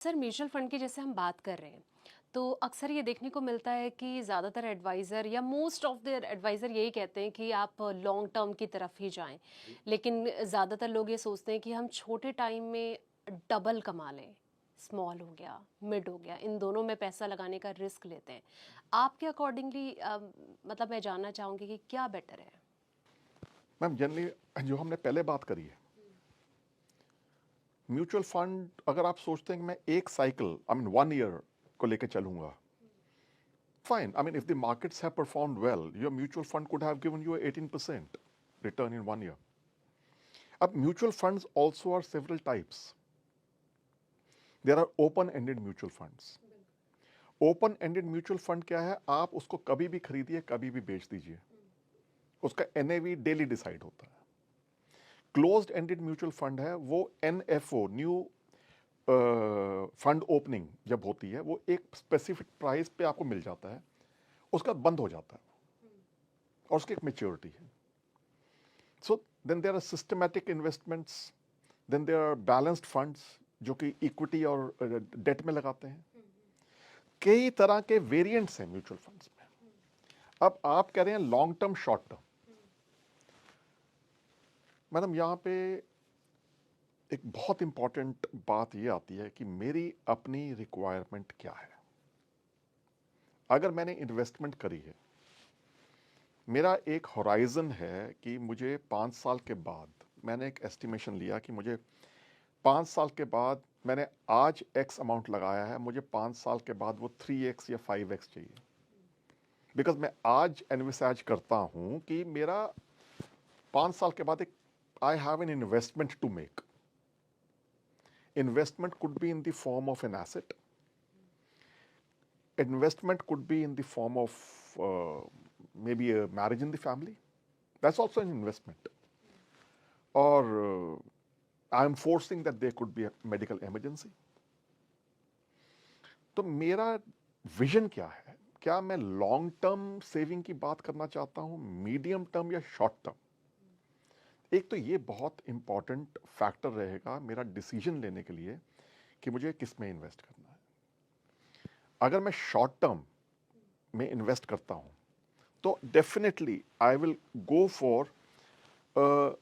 Sir mutual fund की जैसे हम बात कर रहे हैं तो अक्सर ये देखने को मिलता है कि ज़्यादातर एडवाइज़र या मोस्ट ऑफ द एडवाइज़र यही कहते हैं कि आप लॉन्ग टर्म की तरफ ही जाएं, लेकिन ज़्यादातर लोग ये सोचते हैं कि हम छोटे टाइम में डबल कमा लें। स्मॉल हो गया, मिड हो गया, इन दोनों में पैसा लगाने का रिस्क लेते हैं। आपके अकॉर्डिंगली मतलब मैं जानना चाहूँगी कि क्या बेटर है। मैम जनरली जो हमने पहले बात करी है, म्यूचुअल फंड अगर आप सोचते हैं कि मैं एक साइकिल आई मीन 1 ईयर को लेकर चलूंगा, fine. I mean if the markets have performed well, your mutual fund could have given you 18% return in 1 year. अब mutual funds also are several types. There are open ended mutual funds. Open ended mutual fund क्या है? आप उसको कभी भी खरीदिए, कभी भी बेच दीजिए, उसका एनएवी डेली डिसाइड होता है। क्लोज्ड एंडेड म्यूचुअल फंड है वो एनएफओ, न्यू फंड ओपनिंग जब होती है वो एक स्पेसिफिक प्राइस पे आपको मिल जाता है, उसका बंद हो जाता है और उसकी एक मेच्योरिटी है। So then there are systematic investments, then there are balanced funds जो कि इक्विटी और डेट में लगाते हैं। कई तरह के वेरिएंट्स हैं म्यूचुअल फंड्स में। अब आप कह रहे हैं long term short term. Madam यहाँ पे एक बहुत इंपॉर्टेंट बात ये आती है कि मेरी अपनी रिक्वायरमेंट क्या है। अगर मैंने इन्वेस्टमेंट करी है, मेरा एक होराइजन है कि मुझे 5 साल के बाद, मैंने एक एस्टिमेशन लिया कि मुझे 5 साल के बाद, मैंने आज एक्स अमाउंट लगाया है, मुझे 5 साल के बाद वो 3x या 5x चाहिए। बिकॉज मैं आज एनविसाज करता हूं कि मेरा 5 साल के बाद एक I have an investment to make. Investment could be in the form of an asset, investment could be in the form of maybe a marriage in the family. That's also an investment. Or I'm forcing that there could be a medical emergency. तो मेरा vision क्या है? क्या मैं long term saving की बात करना चाहता हूं, मीडियम टर्म या शॉर्ट टर्म? एक तो ये बहुत इंपॉर्टेंट फैक्टर रहेगा मेरा डिसीजन लेने के लिए कि मुझे किस में इन्वेस्ट करना है। अगर मैं शॉर्ट टर्म में इन्वेस्ट करता हूं तो definitely I will go for a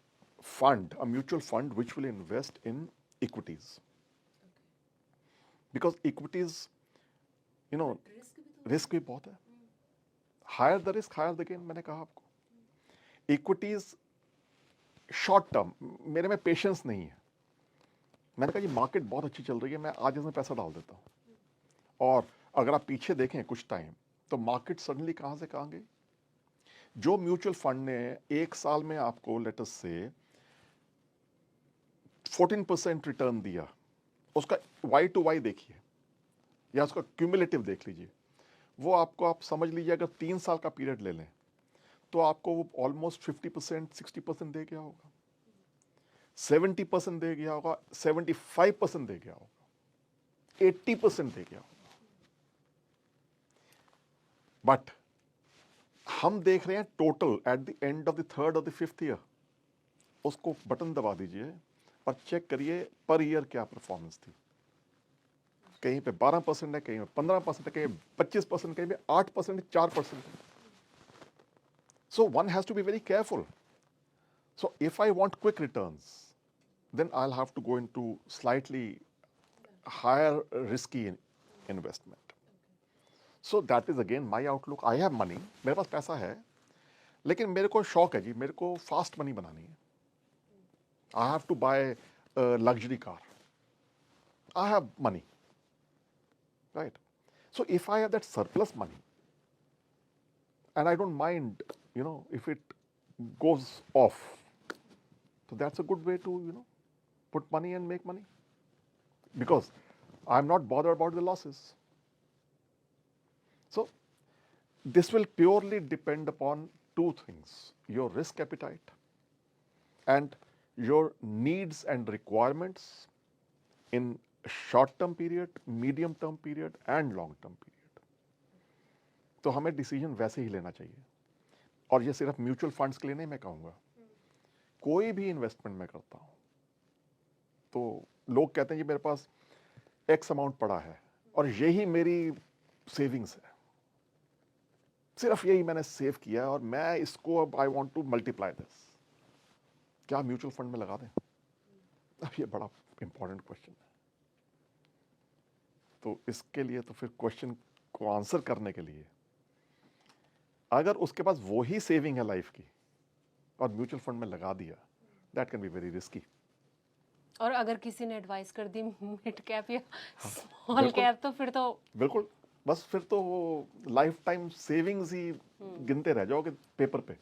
fund, a mutual fund which will invest in equities. Because equities, you know, risk भी बहुत है। Higher the risk higher the gain, मैंने कहा आपको। इक्विटीज शॉर्ट टर्म, मेरे में पेशेंस नहीं है। मैंने कहा जी मार्केट बहुत अच्छी चल रही है, मैं आज इसमें पैसा डाल देता हूं। और अगर आप पीछे देखें कुछ टाइम, तो मार्केट सडनली कहां से कहां गई। जो म्यूचुअल फंड ने एक साल में आपको लेटस से 14% रिटर्न दिया, उसका वाई टू वाई देखिए या उसका क्यूमुलेटिव देख लीजिए, वो आपको, आप समझ लीजिए अगर 3 साल का पीरियड ले लें तो आपको वो ऑलमोस्ट 50% 60% दे गया होगा, 70% दे गया होगा, 75% दे गया होगा, 80% दे गया होगा। बट हम देख रहे हैं total at the end of the third और द फिफ्थ ईयर। उसको बटन दबा दीजिए और चेक करिए पर ईयर क्या परफॉर्मेंस थी। कहीं पे 12% है, कहीं पे 15% है, कहीं 25%, कहीं पे 8%, 4%। So one has to be very careful. So if I want quick returns, then I'll have to go into slightly higher risky investment. So that is again my outlook. I have money, मेरे पास पैसा है, लेकिन मेरे को शौक है जी, मेरे को फास्ट मनी बनानी है। I have to buy a luxury car. I have money, right? So if I have that surplus money, and I don't mind, if it goes off, so that's a good way to, put money and make money, because I'm not bothered about the losses. So this will purely depend upon two things: your risk appetite and your needs and requirements in short term period, medium term period and long term period. तो हमें decision वैसे ही लेना चाहिए। और ये सिर्फ mutual funds के लिए नहीं, मैं कहूँगा कोई भी इन्वेस्टमेंट मैं करता हूँ तो लोग कहते हैं जी मेरे पास एक्स अमाउंट पड़ा है और यही मेरी सेविंग्स है, सिर्फ यही मैंने सेव किया है और मैं इसको अब I want to multiply this, क्या म्यूचुअल फंड में लगा दें? अब ये बड़ा इंपॉर्टेंट क्वेश्चन है। तो इसके लिए तो फिर क्वेश्चन को आंसर करने के लिए अगर उसके पास वही सेविंग है लाइफ की और म्यूचुअल फंड में लगा दिया, that can be very risky. और अगर किसी ने एडवाइस कर दी मिड कैप या स्मॉल बिल्कुल। कैप, तो फिर तो बिल्कुल, बस फिर तो वो लाइफ टाइम सेविंग्स ही गिनते रह जाओगे पेपर पे।